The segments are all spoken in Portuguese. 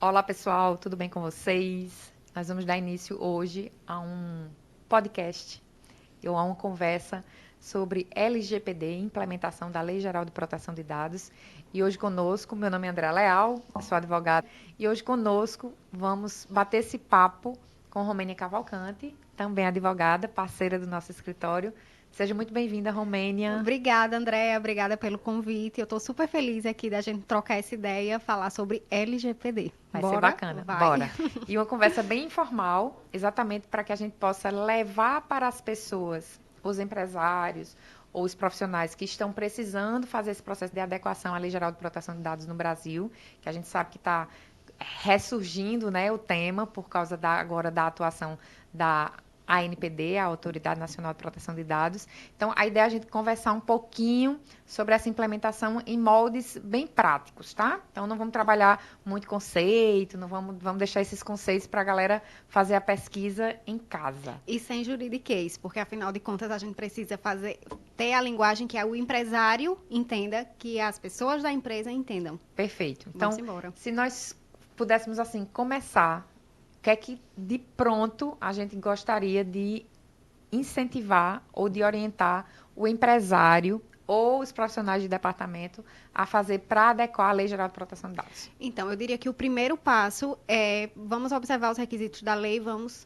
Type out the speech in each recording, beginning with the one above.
Olá, pessoal, tudo bem com vocês? Nós vamos dar início hoje a um podcast, ou a uma conversa sobre LGPD, implementação da Lei Geral de Proteção de Dados. E hoje conosco, meu nome é André Leal, eu sou advogada, e hoje conosco vamos bater esse papo com Romênia Cavalcante, também advogada, parceira do nosso escritório. Seja muito bem-vinda, Romênia. Obrigada, Andréa. Obrigada pelo convite. Eu estou super feliz aqui da gente trocar essa ideia, falar sobre LGPD. Vai ser Bora? bacana, Vai. bora. E uma conversa bem informal, exatamente para que a gente possa levar para as pessoas, os empresários ou os profissionais que estão precisando fazer esse processo de adequação à Lei Geral de Proteção de Dados no Brasil, que a gente sabe que está ressurgindo, né, o tema por causa agora da atuação da ANPD, a Autoridade Nacional de Proteção de Dados. Então, a ideia é a gente conversar um pouquinho sobre essa implementação em moldes bem práticos, tá? Então, não vamos trabalhar muito conceito, não vamos deixar esses conceitos para a galera fazer a pesquisa em casa. E sem juridiquês, porque afinal de contas a gente precisa ter a linguagem que o empresário entenda, que as pessoas da empresa entendam. Perfeito. Então, Vamos embora. Se nós pudéssemos, assim, começar, o que é que de pronto a gente gostaria de incentivar ou de orientar o empresário ou os profissionais de departamento a fazer para adequar a Lei Geral de Proteção de Dados? Então, eu diria que o primeiro passo é, vamos observar os requisitos da lei, vamos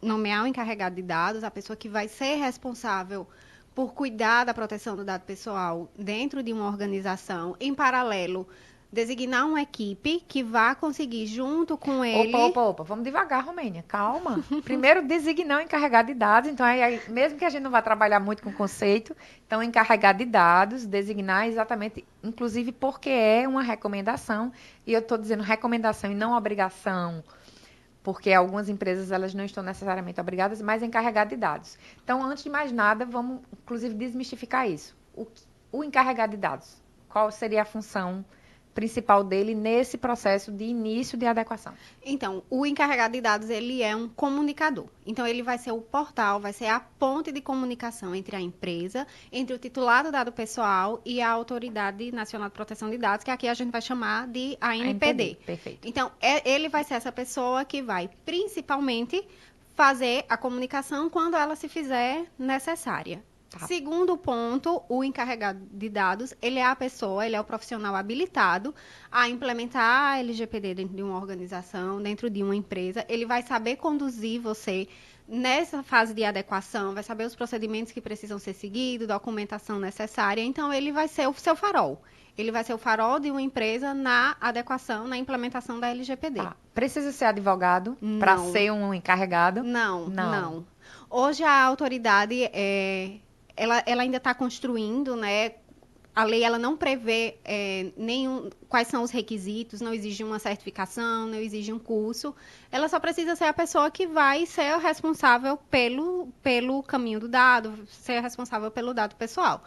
nomear o encarregado de dados, a pessoa que vai ser responsável por cuidar da proteção do dado pessoal dentro de uma organização, em paralelo, designar uma equipe que vá conseguir, junto com ele... Opa, vamos devagar, Romênia, calma. Primeiro, designar o encarregado de dados, então, mesmo que a gente não vá trabalhar muito com conceito, então, encarregado de dados, designar exatamente, inclusive porque é uma recomendação, e eu estou dizendo recomendação e não obrigação, porque algumas empresas elas não estão necessariamente obrigadas, mas encarregado de dados. Então, antes de mais nada, vamos, inclusive, desmistificar isso. O encarregado de dados, qual seria a função principal dele nesse processo de início de adequação? Então, o encarregado de dados, ele é um comunicador. Então, ele vai ser o portal, vai ser a ponte de comunicação entre a empresa, entre o titular do dado pessoal e a Autoridade Nacional de Proteção de Dados, que aqui a gente vai chamar de ANPD. Perfeito. Então, ele vai ser essa pessoa que vai, principalmente, fazer a comunicação quando ela se fizer necessária. Tá. Segundo ponto, o encarregado de dados, ele é a pessoa, ele é o profissional habilitado a implementar a LGPD dentro de uma organização, dentro de uma empresa. Ele vai saber conduzir você nessa fase de adequação, vai saber os procedimentos que precisam ser seguidos, documentação necessária. Então, ele vai ser o seu farol. Ele vai ser o farol de uma empresa na adequação, na implementação da LGPD. Tá. Precisa ser advogado para ser um encarregado? Não. Hoje, a autoridade ela ainda está construindo, né? A lei ela não prevê quais são os requisitos, não exige uma certificação, não exige um curso. Ela só precisa ser a pessoa que vai ser responsável pelo caminho do dado, ser responsável pelo dado pessoal.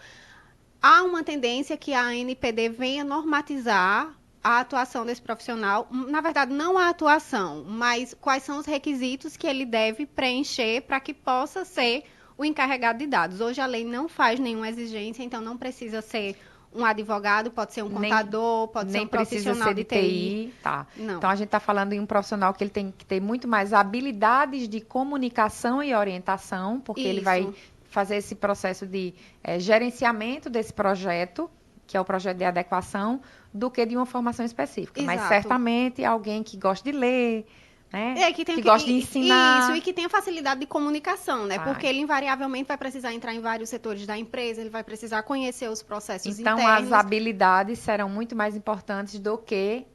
Há uma tendência que a ANPD venha normatizar a atuação desse profissional. Na verdade, não a atuação, mas quais são os requisitos que ele deve preencher para que possa ser o encarregado de dados. Hoje a lei não faz nenhuma exigência, então não precisa ser um advogado, pode ser um contador, pode ser um profissional de TI. Tá. Não. Então a gente está falando em um profissional que ele tem que ter muito mais habilidades de comunicação e orientação, porque ele vai fazer esse processo de gerenciamento desse projeto, que é o projeto de adequação, do que de uma formação específica. Exato. Mas certamente alguém que gosta de ler, né? Que gosta de ensinar. Isso, e que tenha facilidade de comunicação, né? Porque ele invariavelmente vai precisar entrar em vários setores da empresa, ele vai precisar conhecer os processos internos. Então, as habilidades serão muito mais importantes do que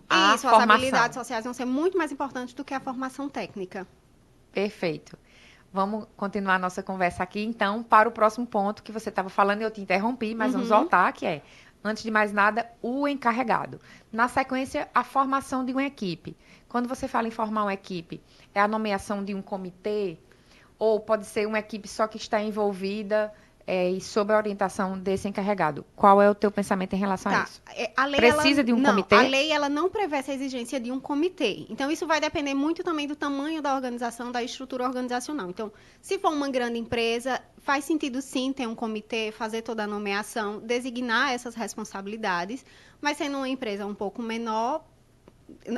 a formação. As habilidades sociais vão ser muito mais importantes do que a formação técnica. Perfeito. Vamos continuar a nossa conversa aqui, então, para o próximo ponto que você estava falando e eu te interrompi, mas vamos voltar, que é, antes de mais nada, o encarregado. Na sequência, a formação de uma equipe. Quando você fala em formar uma equipe, é a nomeação de um comitê? Ou pode ser uma equipe só que está envolvida e sob a orientação desse encarregado? Qual é o teu pensamento em relação a isso? A lei, Precisa de um comitê? A lei ela não prevê essa exigência de um comitê. Então, isso vai depender muito também do tamanho da organização, da estrutura organizacional. Então, se for uma grande empresa, faz sentido sim ter um comitê, fazer toda a nomeação, designar essas responsabilidades. Mas sendo uma empresa um pouco menor,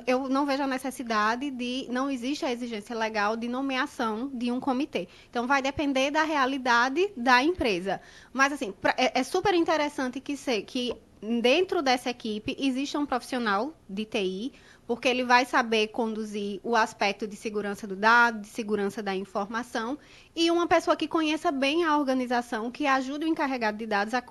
eu não vejo a necessidade não existe a exigência legal de nomeação de um comitê. Então, vai depender da realidade da empresa. Mas, assim, é super interessante que dentro dessa equipe exista um profissional de TI, porque ele vai saber conduzir o aspecto de segurança do dado, de segurança da informação, e uma pessoa que conheça bem a organização, que ajude o encarregado de dados a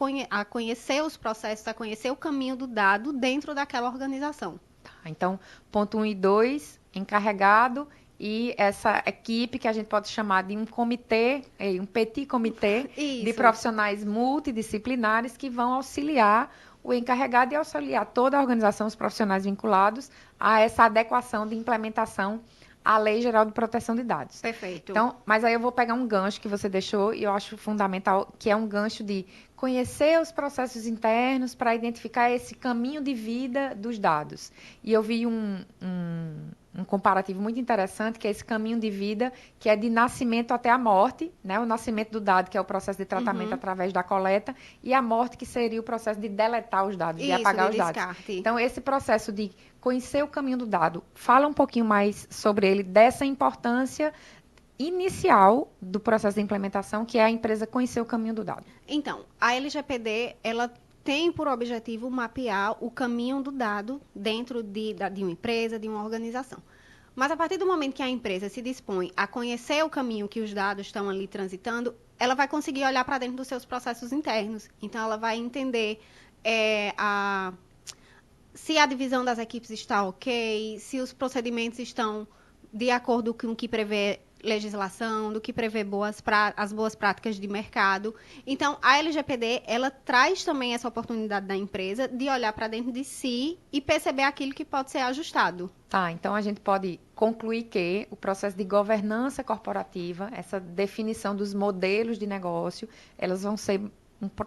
conhecer os processos, a conhecer o caminho do dado dentro daquela organização. Então, ponto 1 e 2, encarregado, e essa equipe que a gente pode chamar de um comitê, um petit comitê de profissionais multidisciplinares que vão auxiliar o encarregado e auxiliar toda a organização, os profissionais vinculados a essa adequação de implementação à Lei Geral de Proteção de Dados. Perfeito. Então, mas aí eu vou pegar um gancho que você deixou e eu acho fundamental, que é um gancho de conhecer os processos internos para identificar esse caminho de vida dos dados. E eu vi um comparativo muito interessante, que é esse caminho de vida, que é de nascimento até a morte, né? O nascimento do dado, que é o processo de tratamento através da coleta, e a morte, que seria o processo de deletar os dados, de apagar os dados. Então, esse processo de conhecer o caminho do dado, fala um pouquinho mais sobre ele, dessa importância inicial do processo de implementação, que é a empresa conhecer o caminho do dado. Então, a LGPD, ela tem por objetivo mapear o caminho do dado dentro de uma empresa, de uma organização. Mas a partir do momento que a empresa se dispõe a conhecer o caminho que os dados estão ali transitando, ela vai conseguir olhar para dentro dos seus processos internos. Então, ela vai entender se a divisão das equipes está ok, se os procedimentos estão de acordo com o que prevê legislação, do que prevê as boas práticas de mercado. Então, a LGPD, ela traz também essa oportunidade da empresa de olhar para dentro de si e perceber aquilo que pode ser ajustado. Tá, então a gente pode concluir que o processo de governança corporativa, essa definição dos modelos de negócio, elas vão ser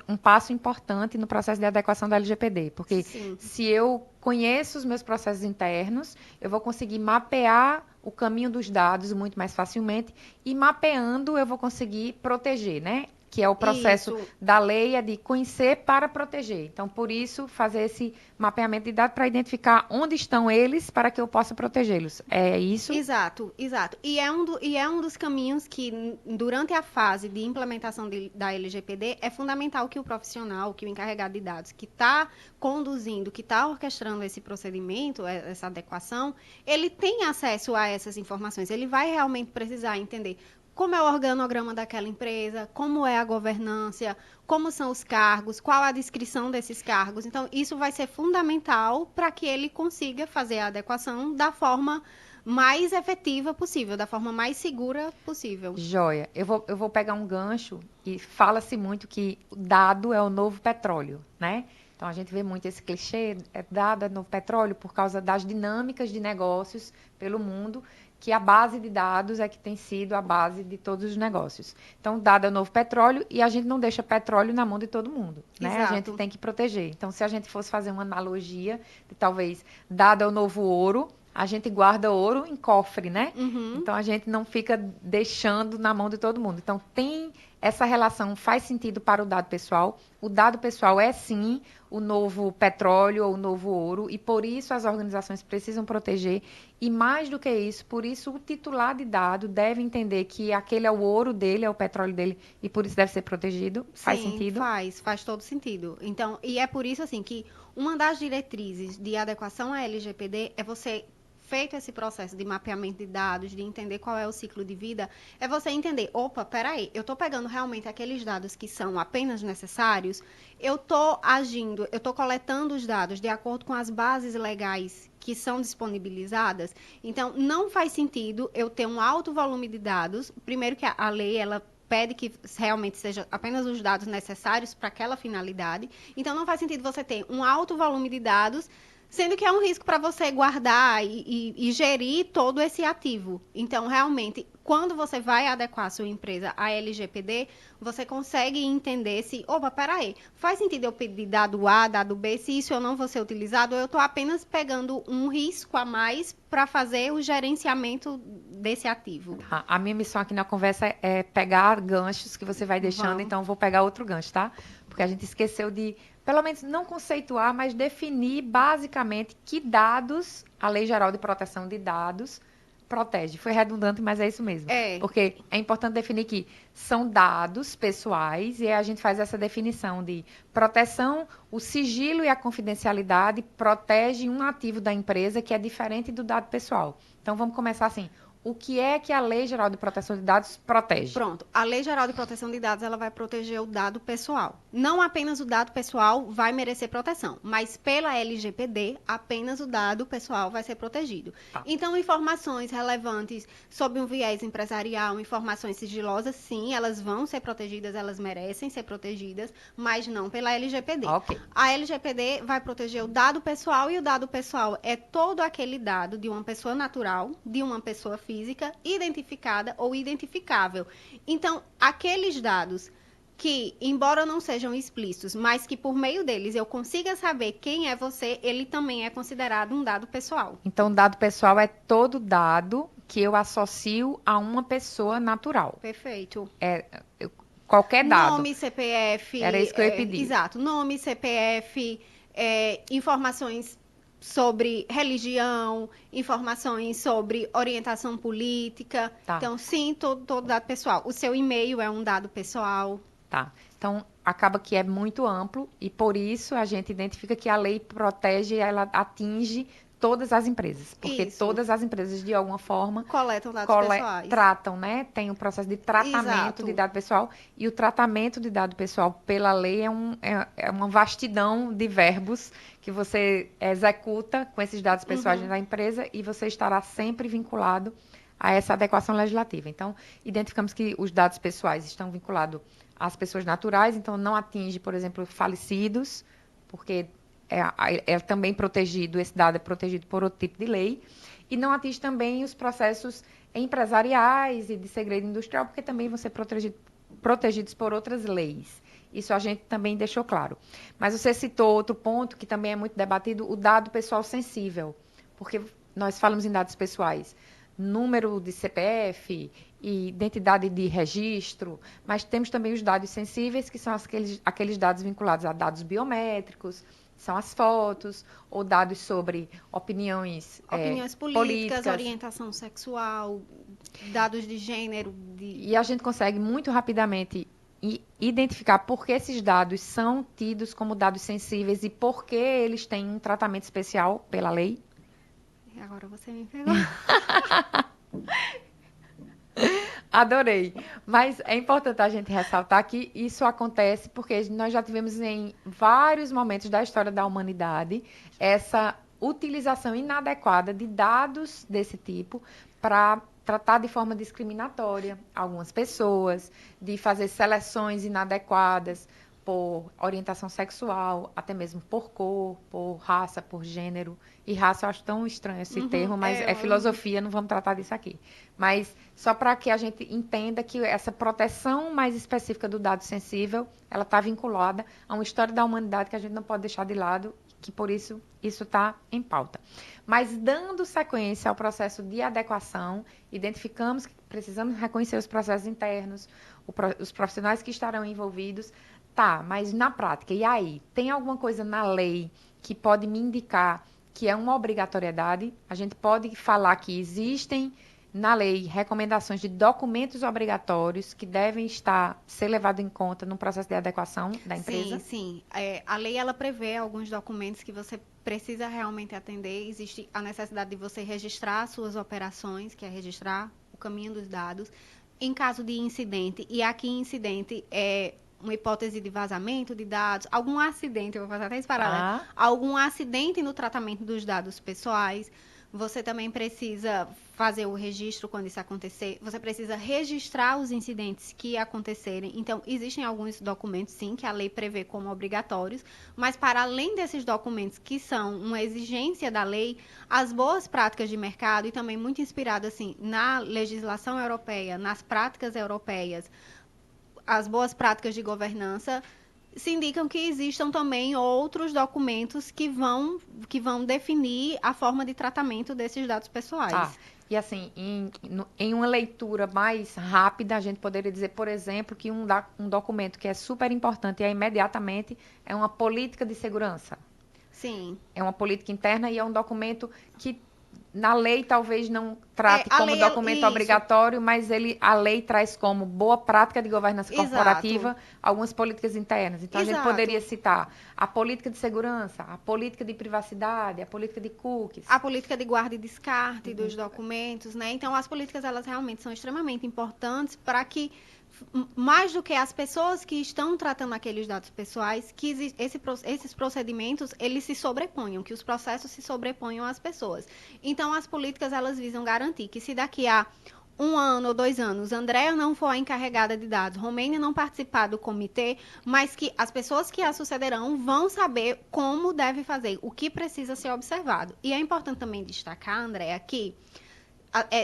um passo importante no processo de adequação da LGPD, porque se eu conheço os meus processos internos, eu vou conseguir mapear o caminho dos dados muito mais facilmente e mapeando eu vou conseguir proteger, né? Que é o processo da lei, é de conhecer para proteger. Então, por isso, fazer esse mapeamento de dados para identificar onde estão eles para que eu possa protegê-los. É isso? Exato, exato. E é um dos caminhos que, durante a fase de implementação da LGPD, é fundamental que o profissional, que o encarregado de dados, que está conduzindo, que está orquestrando esse procedimento, essa adequação, ele tenha acesso a essas informações. Ele vai realmente precisar entender como é o organograma daquela empresa, como é a governança, como são os cargos, qual a descrição desses cargos. Então, isso vai ser fundamental para que ele consiga fazer a adequação da forma mais efetiva possível, da forma mais segura possível. Joia. Eu vou pegar um gancho e fala-se muito que o dado é o novo petróleo, né? Então, a gente vê muito esse clichê, dado é novo petróleo, por causa das dinâmicas de negócios pelo mundo, que a base de dados é que tem sido a base de todos os negócios. Então, dado é o novo petróleo e a gente não deixa petróleo na mão de todo mundo, né? Exato. A gente tem que proteger. Então, se a gente fosse fazer uma analogia, de talvez dado é o novo ouro, a gente guarda ouro em cofre, né? Então, a gente não fica deixando na mão de todo mundo. Então, tem essa relação, faz sentido para o dado pessoal. O dado pessoal é, sim, o novo petróleo ou o novo ouro, e por isso as organizações precisam proteger. E mais do que isso, por isso o titular de dado deve entender que aquele é o ouro dele, é o petróleo dele, e por isso deve ser protegido. Faz sentido? Faz todo sentido. Então, e é por isso, assim, que uma das diretrizes de adequação à LGPD é você, feito esse processo de mapeamento de dados, de entender qual é o ciclo de vida, é você entender, opa, peraí, eu estou pegando realmente aqueles dados que são apenas necessários, eu estou agindo, eu estou coletando os dados de acordo com as bases legais que são disponibilizadas. Então, não faz sentido eu ter um alto volume de dados, primeiro que a lei, ela pede que realmente seja apenas os dados necessários para aquela finalidade. Então, não faz sentido você ter um alto volume de dados, sendo que é um risco para você guardar e gerir todo esse ativo. Então, realmente, quando você vai adequar a sua empresa à LGPD, você consegue entender se, opa, peraí, faz sentido eu pedir dado A, dado B, se isso eu não vou ser utilizado, ou eu estou apenas pegando um risco a mais para fazer o gerenciamento desse ativo. A minha missão aqui na conversa é pegar ganchos que você vai deixando, então eu vou pegar outro gancho, tá? porque a gente esqueceu de, pelo menos, não conceituar, mas definir basicamente que dados a Lei Geral de Proteção de Dados protege. Foi redundante, mas é isso mesmo. Porque é importante definir que são dados pessoais e aí a gente faz essa definição de proteção, o sigilo e a confidencialidade protege um ativo da empresa que é diferente do dado pessoal. Então, vamos começar assim. O que é que a Lei Geral de Proteção de Dados protege? Pronto. A Lei Geral de Proteção de Dados, ela vai proteger o dado pessoal. Não apenas o dado pessoal vai merecer proteção, mas pela LGPD, apenas o dado pessoal vai ser protegido. Tá. Então, informações relevantes sobre um viés empresarial, informações sigilosas, sim, elas vão ser protegidas, elas merecem ser protegidas, mas não pela LGPD. Ok. A LGPD vai proteger o dado pessoal e o dado pessoal é todo aquele dado de uma pessoa natural, de uma pessoa física, identificada ou identificável. Então, aqueles dados que, embora não sejam explícitos, mas que por meio deles eu consiga saber quem é você, ele também é considerado um dado pessoal. Então, dado pessoal é todo dado que eu associo a uma pessoa natural. Perfeito. Qualquer dado. Nome, CPF. Era isso que eu ia pedir. Exato. Nome, CPF, informações sobre religião, informações sobre orientação política. Tá. Então, sim, todo dado pessoal. O seu e-mail é um dado pessoal. Tá. Então, acaba que é muito amplo e, por isso, a gente identifica que a lei protege, ela atinge todas as empresas. Porque Isso. todas as empresas, de alguma forma, Coletam dados pessoais. tratam, né? Tem um processo de tratamento Exato. de dado pessoal. E o tratamento de dado pessoal pela lei é uma vastidão de verbos que você executa com esses dados pessoais da empresa e você estará sempre vinculado a essa adequação legislativa. Então, identificamos que os dados pessoais estão vinculados às pessoas naturais, então não atinge, por exemplo, falecidos, porque é também protegido, esse dado é protegido por outro tipo de lei, e não atinge também os processos empresariais e de segredo industrial, porque também vão ser protegidos por outras leis. Isso a gente também deixou claro. Mas você citou outro ponto que também é muito debatido, o dado pessoal sensível, porque nós falamos em dados pessoais, número de CPF e identidade de registro, mas temos também os dados sensíveis, que são aqueles dados vinculados a dados biométricos, são as fotos, ou dados sobre opiniões políticas, orientação sexual, dados de gênero. E a gente consegue muito rapidamente identificar por que esses dados são tidos como dados sensíveis e por que eles têm um tratamento especial pela lei. Agora você me pegou. Adorei. Mas é importante a gente ressaltar que isso acontece porque nós já tivemos em vários momentos da história da humanidade essa utilização inadequada de dados desse tipo para tratar de forma discriminatória algumas pessoas, de fazer seleções inadequadas por orientação sexual, até mesmo por cor, por raça, por gênero. E raça eu acho tão estranho esse termo, mas é filosofia, não vamos tratar disso aqui. Mas só para que a gente entenda que essa proteção mais específica do dado sensível, ela está vinculada a uma história da humanidade que a gente não pode deixar de lado, que por isso está em pauta. Mas dando sequência ao processo de adequação, identificamos que precisamos reconhecer os processos internos, os profissionais que estarão envolvidos. Tá, mas na prática, e aí? Tem alguma coisa na lei que pode me indicar que é uma obrigatoriedade? A gente pode falar que existem na lei recomendações de documentos obrigatórios que devem ser levados em conta no processo de adequação da empresa? Sim. A lei, ela prevê alguns documentos que você precisa realmente atender. Existe a necessidade de você registrar suas operações, que é registrar o caminho dos dados. Em caso de incidente, e aqui incidente é uma hipótese de vazamento de dados, algum acidente, eu vou fazer até esse paralelo, algum acidente no tratamento dos dados pessoais, você também precisa fazer o registro quando isso acontecer, você precisa registrar os incidentes que acontecerem. Então, existem alguns documentos, sim, que a lei prevê como obrigatórios, mas para além desses documentos que são uma exigência da lei, as boas práticas de mercado, e também muito inspirado assim, na legislação europeia, nas práticas europeias, as boas práticas de governança, se indicam que existam também outros documentos que vão definir a forma de tratamento desses dados pessoais. E assim, em uma leitura mais rápida, a gente poderia dizer, por exemplo, que um documento que é super importante e é imediatamente é uma política de segurança. Sim. É uma política interna e é um documento que na lei talvez não trate A como lei, documento isso, obrigatório, mas a lei traz como boa prática de governança exato, corporativa algumas políticas internas. Então, a gente poderia exato. citar a política de segurança, a política de privacidade, a política de A cookies. política de guarda e descarte dos documentos, né? Então, as políticas, elas realmente são extremamente importantes para que, mais do que as pessoas que estão tratando aqueles dados pessoais, que esses procedimentos, eles se sobreponham, que os processos se sobreponham às pessoas. Então, as políticas, elas visam garantir que se daqui a 1 ano ou 2 anos, Andréa não for a encarregada de dados, Romênia não participar do comitê, mas que as pessoas que a sucederão vão saber como deve fazer, o que precisa ser observado. E é importante também destacar, Andréa, que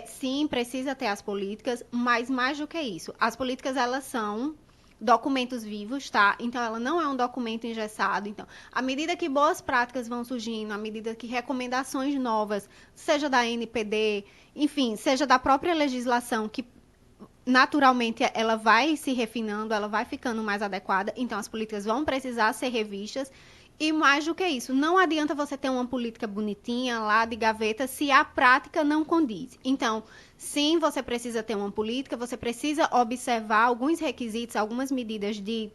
sim, precisa ter as políticas, mas mais do que isso, as políticas, elas são documentos vivos, tá? Então, ela não é um documento engessado. Então, à medida que boas práticas vão surgindo, à medida que recomendações novas, seja da NPD, enfim, seja da própria legislação, que naturalmente ela vai se refinando, ela vai ficando mais adequada, então as políticas vão precisar ser revistas. E mais do que isso, não adianta você ter uma política bonitinha lá de gaveta se a prática não condiz. Então, sim, você precisa ter uma política, você precisa observar alguns requisitos, algumas medidas de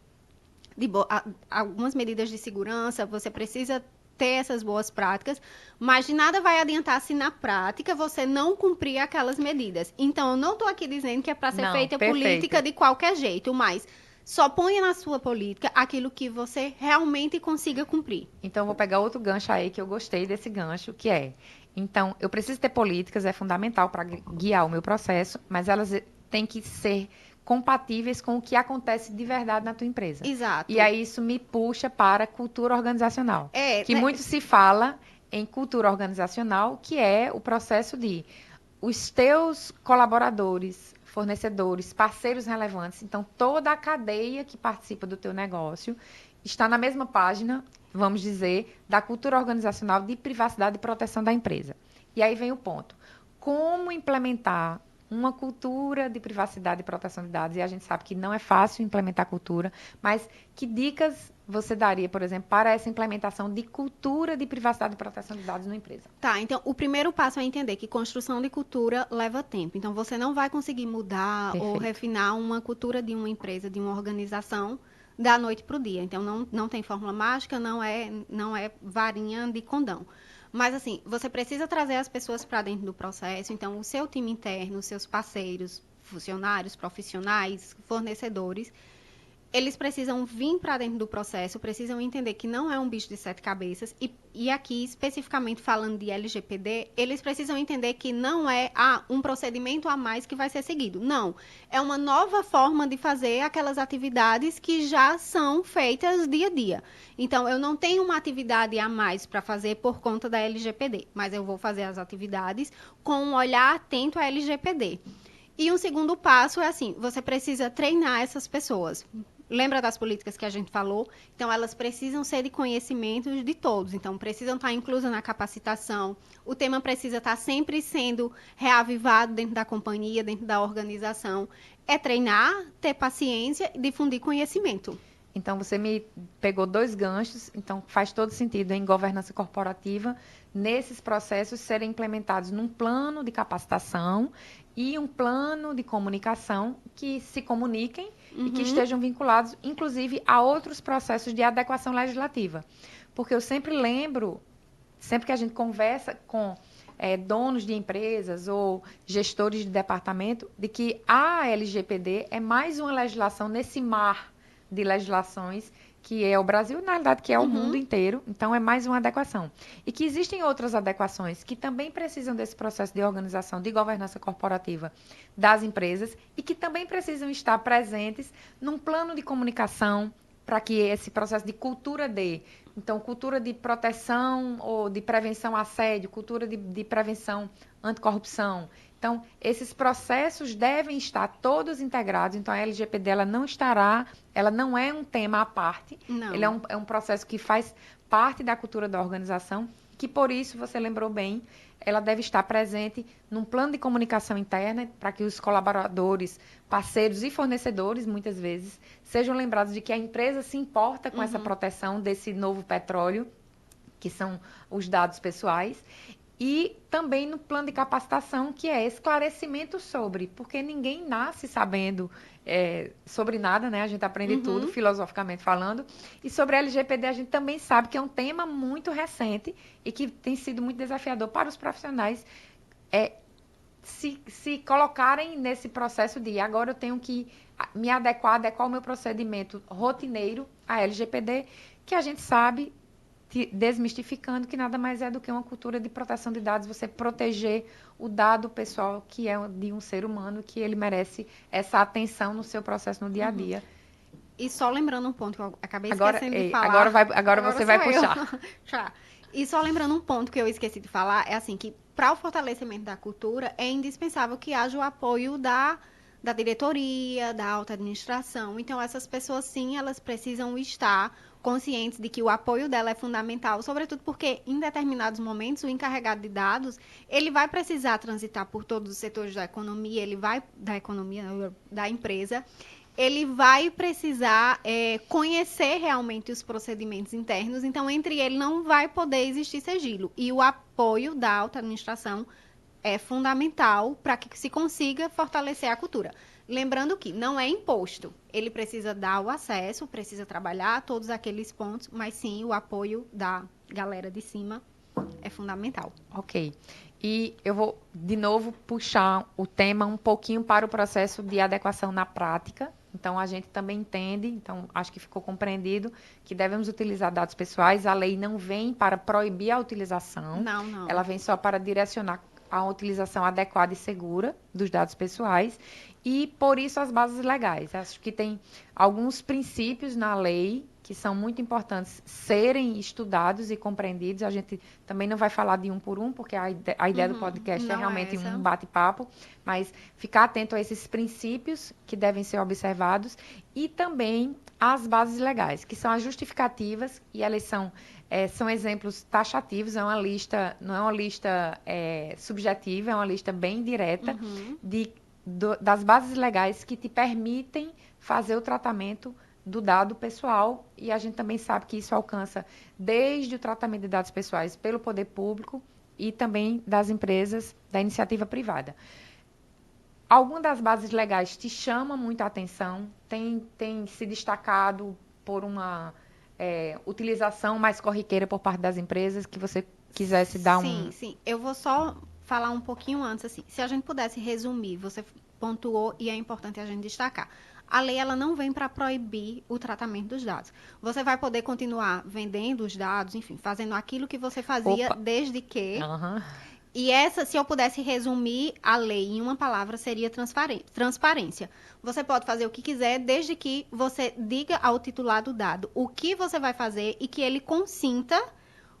segurança, você precisa ter essas boas práticas, mas de nada vai adiantar se na prática você não cumprir aquelas medidas. Então, eu não estou aqui dizendo que é para ser Não, feita política perfeito. de qualquer jeito, mas só ponha na sua política aquilo que você realmente consiga cumprir. Então, eu vou pegar outro gancho aí que eu gostei desse gancho, que é, então, eu preciso ter políticas, é fundamental para guiar o meu processo, mas elas têm que ser compatíveis com o que acontece de verdade na tua empresa. E Exato. aí isso me puxa para cultura organizacional, É, que né? muito se fala em cultura organizacional, que é o processo de os teus colaboradores, fornecedores, parceiros relevantes, então toda a cadeia que participa do teu negócio está na mesma página, vamos dizer, da cultura organizacional de privacidade e proteção da empresa. E aí vem o ponto. Como implementar uma cultura de privacidade e proteção de dados? E a gente sabe que não é fácil implementar cultura, mas que dicas você daria, por exemplo, para essa implementação de cultura de privacidade e proteção de dados na empresa? Tá, então o primeiro passo é entender que construção de cultura leva tempo. Então você não vai conseguir mudar ou Perfeito. refinar uma cultura de uma empresa, de uma organização, da noite para o dia. Então não tem fórmula mágica, não é varinha de condão. Mas assim, você precisa trazer as pessoas para dentro do processo. Então o seu time interno, os seus parceiros, funcionários, profissionais, fornecedores, eles precisam vir para dentro do processo, precisam entender que não é um bicho de sete cabeças. E aqui, especificamente falando de LGPD, eles precisam entender que não é um procedimento a mais que vai ser seguido. Não. É uma nova forma de fazer aquelas atividades que já são feitas dia a dia. Então, eu não tenho uma atividade a mais para fazer por conta da LGPD, mas eu vou fazer as atividades com um olhar atento à LGPD. E um segundo passo é assim, você precisa treinar essas pessoas. Lembra das políticas que a gente falou? Então, elas precisam ser de conhecimento de todos. Então, precisam estar inclusas na capacitação. O tema precisa estar sempre sendo reavivado dentro da companhia, dentro da organização. É treinar, ter paciência e difundir conhecimento. Então, você me pegou dois ganchos, então faz todo sentido em governança corporativa, nesses processos serem implementados num plano de capacitação e um plano de comunicação que se comuniquem e que estejam vinculados, inclusive, a outros processos de adequação legislativa. Porque eu sempre lembro, sempre que a gente conversa com donos de empresas ou gestores de departamento, de que a LGPD é mais uma legislação nesse mar de legislações que é o Brasil, na realidade, que é o mundo inteiro. Então, é mais uma adequação. E que existem outras adequações que também precisam desse processo de organização, de governança corporativa das empresas e que também precisam estar presentes num plano de comunicação para que esse processo de cultura dê. Então, cultura de proteção ou de prevenção a assédio, cultura de prevenção anticorrupção. Então, esses processos devem estar todos integrados. Então, a LGPD ela não é um tema à parte. Não. Ele é um processo que faz parte da cultura da organização que por isso, você lembrou bem, ela deve estar presente num plano de comunicação interna para que os colaboradores, parceiros e fornecedores, muitas vezes, sejam lembrados de que a empresa se importa com essa proteção desse novo petróleo, que são os dados pessoais, e também no plano de capacitação, que é esclarecimento sobre, porque ninguém nasce sabendo sobre nada, né? A gente aprende tudo, filosoficamente falando. E sobre a LGPD, a gente também sabe que é um tema muito recente e que tem sido muito desafiador para os profissionais se colocarem nesse processo de agora eu tenho que me adequar o meu procedimento rotineiro à LGPD, que a gente sabe, desmistificando, que nada mais é do que uma cultura de proteção de dados, você proteger o dado pessoal que é de um ser humano, que ele merece essa atenção no seu processo no dia a dia. E só lembrando um ponto que eu acabei esquecendo de falar. Agora você vai puxar. E só lembrando um ponto que eu esqueci de falar, é assim, que para o fortalecimento da cultura, é indispensável que haja o apoio da diretoria, da alta administração. Então, essas pessoas, sim, elas precisam estar conscientes de que o apoio dela é fundamental, sobretudo porque, em determinados momentos, o encarregado de dados, ele vai precisar transitar por todos os setores da economia, da empresa, ele vai precisar conhecer realmente os procedimentos internos, então, entre ele não vai poder existir sigilo. E o apoio da alta administração é fundamental para que se consiga fortalecer a cultura. Lembrando que não é imposto, ele precisa dar o acesso, precisa trabalhar todos aqueles pontos, mas sim o apoio da galera de cima é fundamental. Ok. E eu vou, de novo, puxar o tema um pouquinho para o processo de adequação na prática. Então, a gente também entende, então, acho que ficou compreendido, que devemos utilizar dados pessoais. A lei não vem para proibir a utilização. Não. Ela vem só para direcionar a utilização adequada e segura dos dados pessoais e, por isso, as bases legais. Acho que tem alguns princípios na lei que são muito importantes serem estudados e compreendidos. A gente também não vai falar de um por um, porque a ideia do podcast é realmente um bate-papo, mas ficar atento a esses princípios que devem ser observados e também as bases legais, que são as justificativas, e elas são exemplos taxativos, não é uma lista subjetiva, é uma lista bem direta das bases legais que te permitem fazer o tratamento do dado pessoal, e a gente também sabe que isso alcança desde o tratamento de dados pessoais pelo poder público e também das empresas da iniciativa privada. Alguma das bases legais te chama muito a atenção? Tem se destacado por uma utilização mais corriqueira por parte das empresas que você quisesse dar Sim. Eu vou só falar um pouquinho antes, assim. Se a gente pudesse resumir, você pontuou e é importante a gente destacar. A lei ela não vem para proibir o tratamento dos dados. Você vai poder continuar vendendo os dados, enfim, fazendo aquilo que você fazia desde que... E se eu pudesse resumir a lei em uma palavra, seria transparência. Você pode fazer o que quiser, desde que você diga ao titular do dado o que você vai fazer e que ele consinta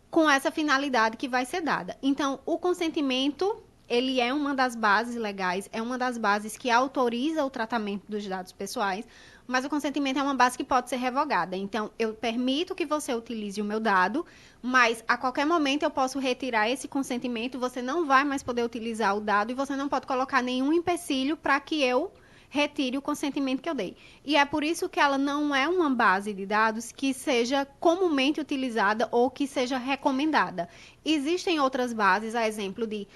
com essa finalidade que vai ser dada. Então, o consentimento, ele é uma das bases legais, é uma das bases que autoriza o tratamento dos dados pessoais, mas o consentimento é uma base que pode ser revogada. Então, eu permito que você utilize o meu dado, mas a qualquer momento eu posso retirar esse consentimento, você não vai mais poder utilizar o dado e você não pode colocar nenhum empecilho para que eu retire o consentimento que eu dei. E é por isso que ela não é uma base de dados que seja comumente utilizada ou que seja recomendada. Existem outras bases, a exemplo de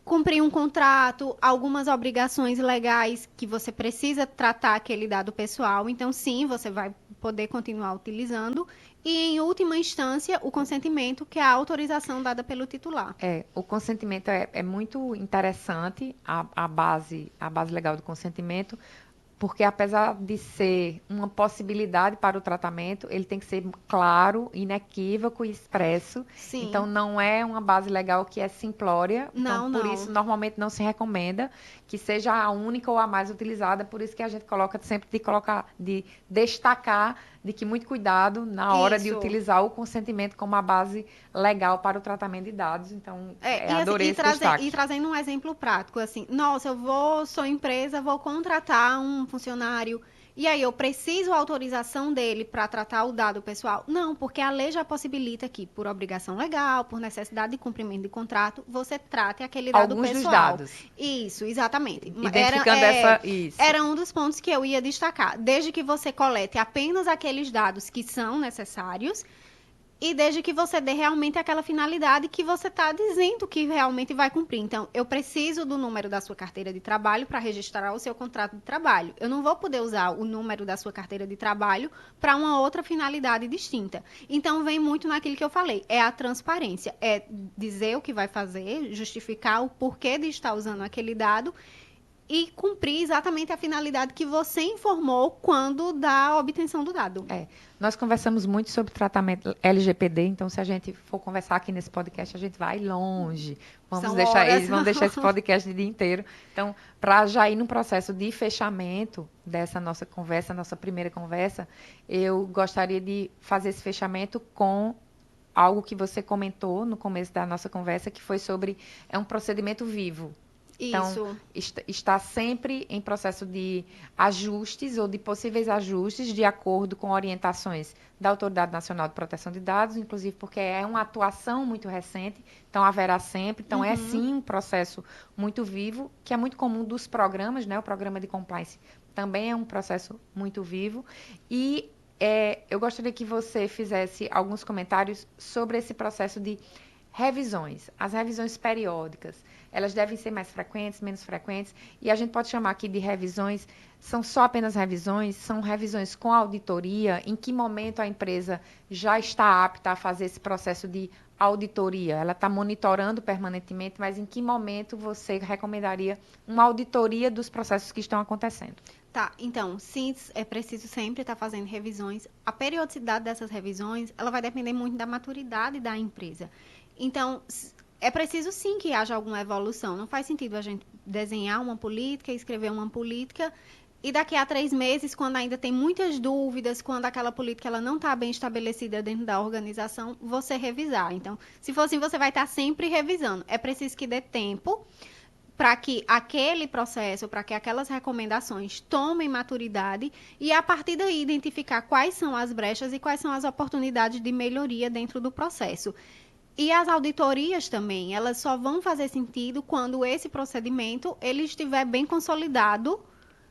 cumprir um contrato, algumas obrigações legais que você precisa tratar aquele dado pessoal. Então, sim, você vai poder continuar utilizando. E, em última instância, o consentimento, que é a autorização dada pelo titular. O consentimento é muito interessante, a base legal do consentimento, porque apesar de ser uma possibilidade para o tratamento, ele tem que ser claro, inequívoco e expresso. Sim. Então, não é uma base legal que é simplória. Não, então, por isso, normalmente não se recomenda que seja a única ou a mais utilizada. Por isso que a gente coloca sempre de destacar de que muito cuidado na hora de utilizar o consentimento como a base legal para o tratamento de dados. Então, adorei esse destaque. E trazendo um exemplo prático, assim, nossa, sou empresa, vou contratar um funcionário E aí, eu preciso autorização dele para tratar o dado pessoal? Não, porque a lei já possibilita que, por obrigação legal, por necessidade de cumprimento de contrato, você trate aquele dado Alguns dos pessoal. dados. Isso, exatamente. Identificando isso. Era um dos pontos que eu ia destacar. Desde que você colete apenas aqueles dados que são necessários e desde que você dê realmente aquela finalidade que você está dizendo que realmente vai cumprir. Então, eu preciso do número da sua carteira de trabalho para registrar o seu contrato de trabalho. Eu não vou poder usar o número da sua carteira de trabalho para uma outra finalidade distinta. Então, vem muito naquilo que eu falei. É a transparência. É dizer o que vai fazer, justificar o porquê de estar usando aquele dado e cumprir exatamente a finalidade que você informou quando da obtenção do dado. Nós conversamos muito sobre tratamento LGPD, então se a gente for conversar aqui nesse podcast, a gente vai longe. Eles vão deixar esse podcast o dia inteiro. Então, para já ir no processo de fechamento dessa nossa conversa, nossa primeira conversa, eu gostaria de fazer esse fechamento com algo que você comentou no começo da nossa conversa, que foi sobre um procedimento vivo. Então, está sempre em processo de ajustes ou de possíveis ajustes de acordo com orientações da Autoridade Nacional de Proteção de Dados, inclusive porque é uma atuação muito recente, então haverá sempre. Então, é sim um processo muito vivo, que é muito comum dos programas, né? O programa de compliance também é um processo muito vivo. E eu gostaria que você fizesse alguns comentários sobre esse processo de revisões, as revisões periódicas. Elas devem ser mais frequentes, menos frequentes, e a gente pode chamar aqui de revisões, são só apenas revisões, são revisões com auditoria, em que momento a empresa já está apta a fazer esse processo de auditoria? Ela está monitorando permanentemente, mas em que momento você recomendaria uma auditoria dos processos que estão acontecendo? Tá, então, sim, é preciso sempre estar fazendo revisões. A periodicidade dessas revisões, ela vai depender muito da maturidade da empresa. Então, é preciso sim que haja alguma evolução. Não faz sentido a gente desenhar uma política, escrever uma política, e daqui a 3 meses, quando ainda tem muitas dúvidas, quando aquela política ela não está bem estabelecida dentro da organização, você revisar. Então, se for assim, você vai estar sempre revisando. É preciso que dê tempo para que aquele processo, para que aquelas recomendações tomem maturidade e, a partir daí, identificar quais são as brechas e quais são as oportunidades de melhoria dentro do processo. E as auditorias também, elas só vão fazer sentido quando esse procedimento ele estiver bem consolidado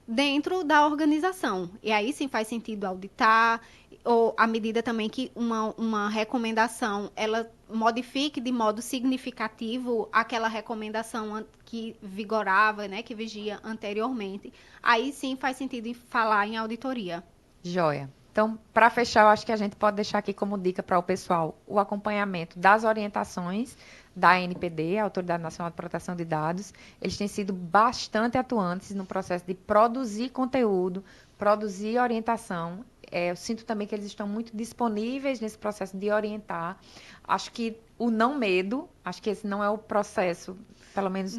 dentro da organização. E aí sim faz sentido auditar, ou à medida também que uma recomendação ela modifique de modo significativo aquela recomendação que vigorava, né, que vigia anteriormente. Aí sim faz sentido falar em auditoria. Joia. Então, para fechar, eu acho que a gente pode deixar aqui como dica para o pessoal o acompanhamento das orientações da ANPD, a Autoridade Nacional de Proteção de Dados. Eles têm sido bastante atuantes no processo de produzir conteúdo, produzir orientação. Eu sinto também que eles estão muito disponíveis nesse processo de orientar. Acho que o não medo, acho que esse não é o processo, pelo menos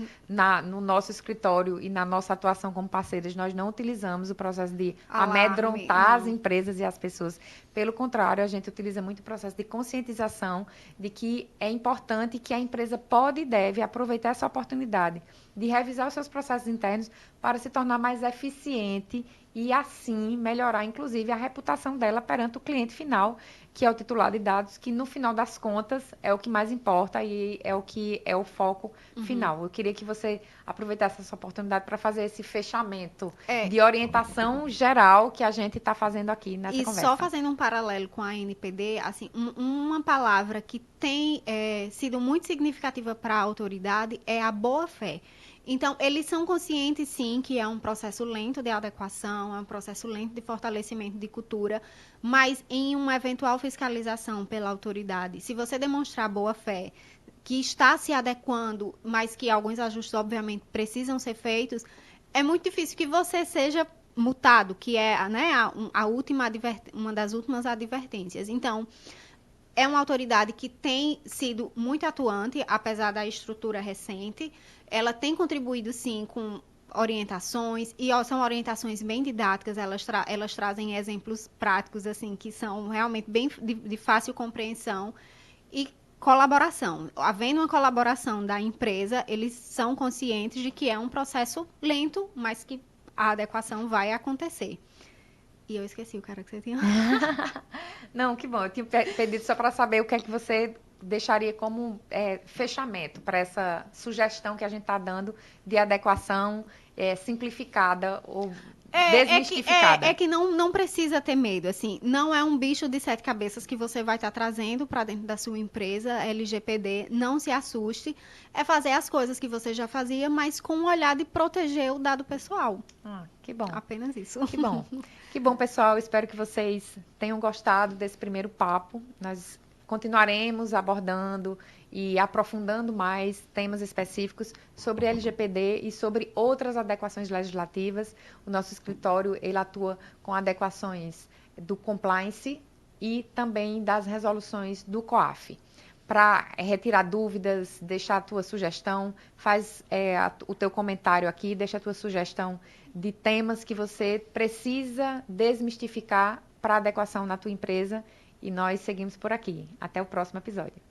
no nosso escritório e na nossa atuação como parceiros, nós não utilizamos o processo de amedrontar as empresas e as pessoas. Pelo contrário, a gente utiliza muito o processo de conscientização de que é importante que a empresa pode e deve aproveitar essa oportunidade de revisar os seus processos internos para se tornar mais eficiente e, assim, melhorar, inclusive, a reputação dela perante o cliente final, que é o titular de dados, que, no final das contas, é o que mais importa e é o que é o foco final. Eu queria que você aproveitasse essa oportunidade para fazer esse fechamento de orientação geral que a gente está fazendo aqui nessa conversa. E só fazendo um paralelo com a ANPD, assim, uma palavra que tem sido muito significativa para a autoridade é a boa-fé. Então, eles são conscientes, sim, que é um processo lento de adequação, é um processo lento de fortalecimento de cultura, mas em uma eventual fiscalização pela autoridade, se você demonstrar boa-fé, que está se adequando, mas que alguns ajustes, obviamente, precisam ser feitos, é muito difícil que você seja multado, que é, né, uma das últimas advertências. Então, é uma autoridade que tem sido muito atuante, apesar da estrutura recente. Ela tem contribuído, sim, com orientações, e são orientações bem didáticas, elas trazem exemplos práticos, assim, que são realmente bem de fácil compreensão e colaboração. Havendo uma colaboração da empresa, eles são conscientes de que é um processo lento, mas que a adequação vai acontecer. E eu esqueci o cara que você tinha. Não, que bom. Eu tinha pedido só para saber o que é que você deixaria como fechamento para essa sugestão que a gente está dando de adequação simplificada ou desmistificada. É que não precisa ter medo, assim, não é um bicho de sete cabeças que você vai estar trazendo para dentro da sua empresa, LGPD, não se assuste, é fazer as coisas que você já fazia, mas com um olhar de proteger o dado pessoal. Que bom. Apenas isso. Que bom. Que bom, pessoal. Espero que vocês tenham gostado desse primeiro papo. Nós continuaremos abordando e aprofundando mais temas específicos sobre LGPD e sobre outras adequações legislativas. O nosso escritório, ele atua com adequações do compliance e também das resoluções do COAF. Para retirar dúvidas, deixar a tua sugestão, faz o teu comentário aqui, deixa a tua sugestão de temas que você precisa desmistificar para adequação na tua empresa e nós seguimos por aqui. Até o próximo episódio.